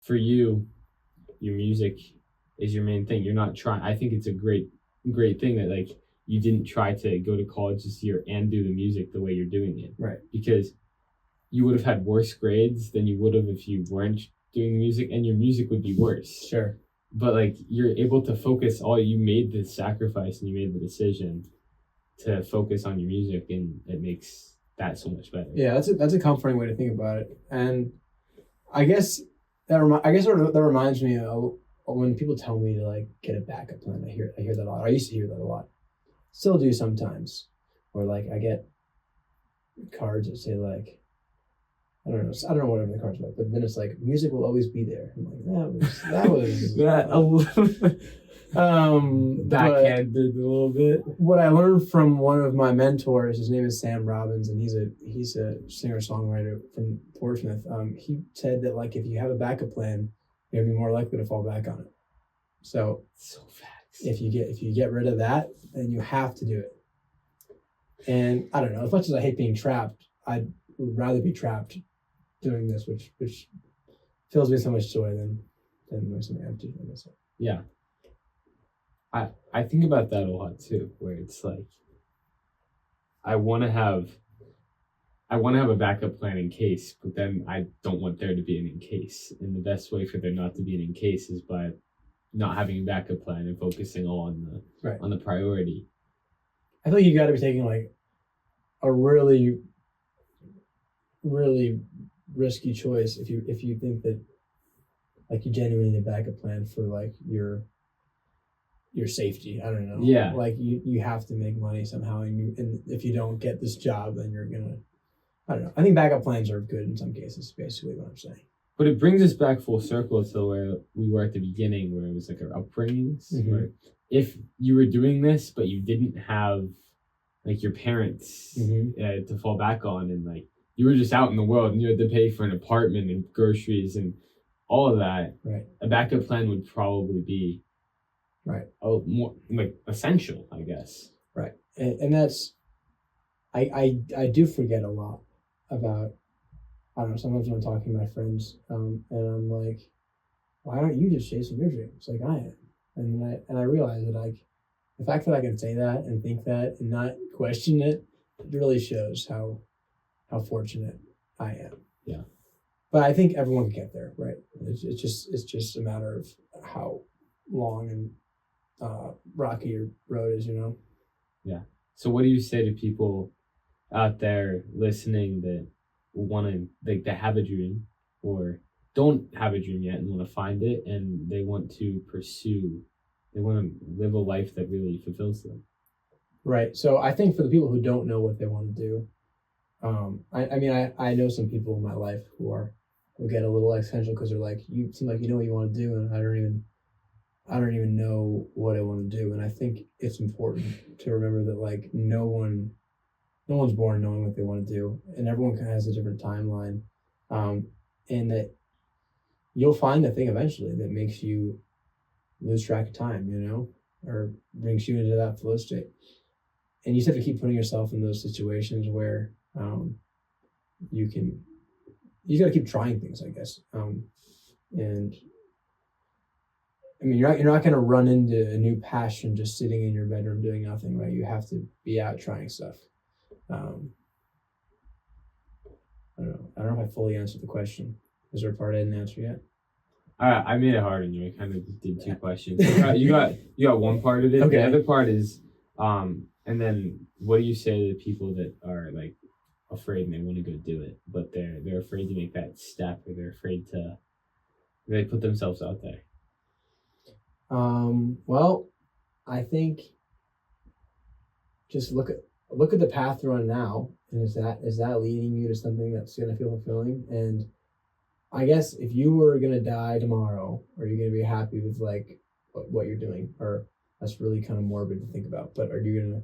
for you, your music is your main thing. You're not trying. I think it's a great thing that like you didn't try to go to college this year and do the music the way you're doing it. Right. Because you would have had worse grades than you would have if you weren't doing music, and your music would be worse. Sure. But like you're able to focus. You made the sacrifice and you made the decision to focus on your music, and it makes that so much better. Yeah, that's a comforting way to think about it, and I guess that reminds me of when people tell me to like get a backup plan. I hear that a lot. I used to hear that a lot. Still do sometimes. Or like I get cards that say like, I don't know whatever the cards are, but then it's like music will always be there. I'm like that was backhanded a little bit. What I learned from one of my mentors, his name is Sam Robbins, and he's a singer-songwriter from Portsmouth. He said that like if you have a backup plan, you're gonna be more likely to fall back on it. So facts. If you get rid of that, then you have to do it. And I don't know, as much as I hate being trapped, I'd rather be trapped doing this, which fills me so much joy than doing something empty. I guess. Yeah. I think about that a lot too, where it's like I want to have a backup plan in case, but then I don't want there to be an in case. And the best way for there not to be an in case is by not having a backup plan and focusing on the priority. I feel like you got to be taking like a really, really risky choice if you think that like you genuinely need a backup plan for like your safety. I don't know. Yeah. Like you have to make money somehow, and if you don't get this job, then you're gonna. I don't know. I think backup plans are good in some cases. Basically, what I'm saying. But it brings us back full circle to where we were at the beginning, where it was like our upbringings. Mm-hmm. Where if you were doing this, but you didn't have like your parents to fall back on, and like you were just out in the world and you had to pay for an apartment and groceries and all of that, right? A backup plan would probably be more like essential, I guess. Right, and that's I do forget a lot about. I don't know. Sometimes when I'm talking to my friends, and I'm like, "Why aren't you just chasing your dreams like I am?" And I realize that like the fact that I can say that and think that and not question it really shows how fortunate I am. Yeah. But I think everyone can get there, right? It's just a matter of how long and rocky your road is, you know. Yeah. So what do you say to people out there listening that want to like they have a dream or don't have a dream yet and want to find it, and they want to live a life that really fulfills them? Right. So I think for the people who don't know what they want to do, I know some people in my life who get a little existential because they're like, you seem like you know what you want to do, and I don't even know what I want to do. And I think it's important to remember that like no one's born knowing what they want to do, and everyone kind of has a different timeline, and that you'll find the thing eventually that makes you lose track of time, you know, or brings you into that flow state. And you just have to keep putting yourself in those situations where you got to keep trying things, I guess. And I mean, you're not going to run into a new passion just sitting in your bedroom doing nothing, right? You have to be out trying stuff. I don't know if I fully answered the question. Is there a part I didn't answer yet? I made it hard on you. I kind of just did two questions. You got one part of it. Okay. The other part is, and then what do you say to people that are like afraid and they want to go do it, but they're afraid to make that step, or they're afraid to really put themselves out there? Well, I think just look at the path you're on now, and is that leading you to something that's gonna feel fulfilling? And I guess if you were gonna die tomorrow, are you gonna be happy with like what you're doing? Or that's really kind of morbid to think about, but are you gonna?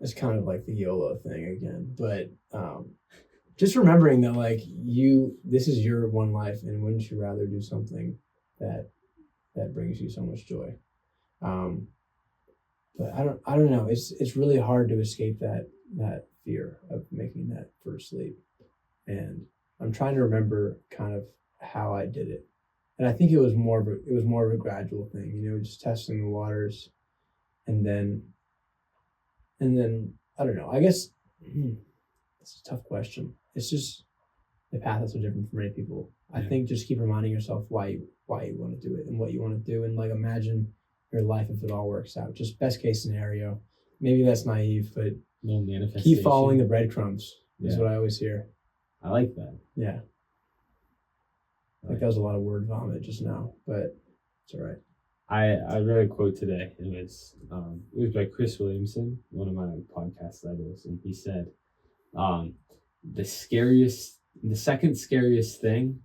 It's kind of like the YOLO thing again, but just remembering that like this is your one life, and wouldn't you rather do something that brings you so much joy? But I don't know. It's really hard to escape that fear of making that first leap, and I'm trying to remember kind of how I did it. And I think it was more of a gradual thing, just testing the waters, and then I don't know. I guess it's a tough question. It's just the path is so different for many people. I think just keep reminding yourself why you want to do it and what you want to do, and like imagine your life if it all works out. Just best case scenario. Maybe that's naive, but No manifestation. keep following the breadcrumbs is what I always hear. I like that. Yeah. Like that was a lot of word vomit just now, but it's all right. I read a quote today. It was by Chris Williamson, one of my podcast idols, and he said, the second scariest thing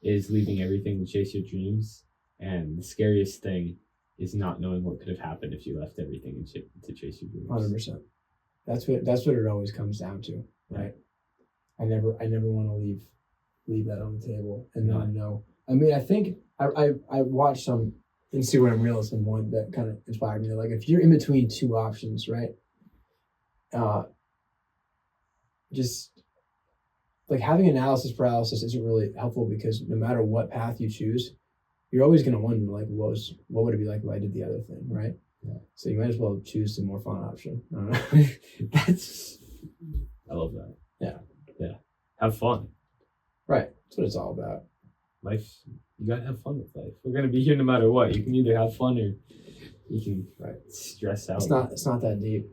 is leaving everything to chase your dreams, and the scariest thing is not knowing what could have happened if you left everything to chase your dreams. 100%. That's what it always comes down to, right? I never want to leave that on the table and not know. I mean, I think I watched some Instagram reels and one that kind of inspired me. Like, if you're in between two options, right? Just like having analysis paralysis isn't really helpful, because no matter what path you choose, you're always going to wonder, like, what would it be like if I did the other thing, right? Yeah. So you might as well choose the more fun option. I don't know. I love that. Yeah. Have fun. Right. That's what it's all about. Life, you gotta have fun with life. We're gonna be here no matter what. You can either have fun or you can stress out. It's not that deep.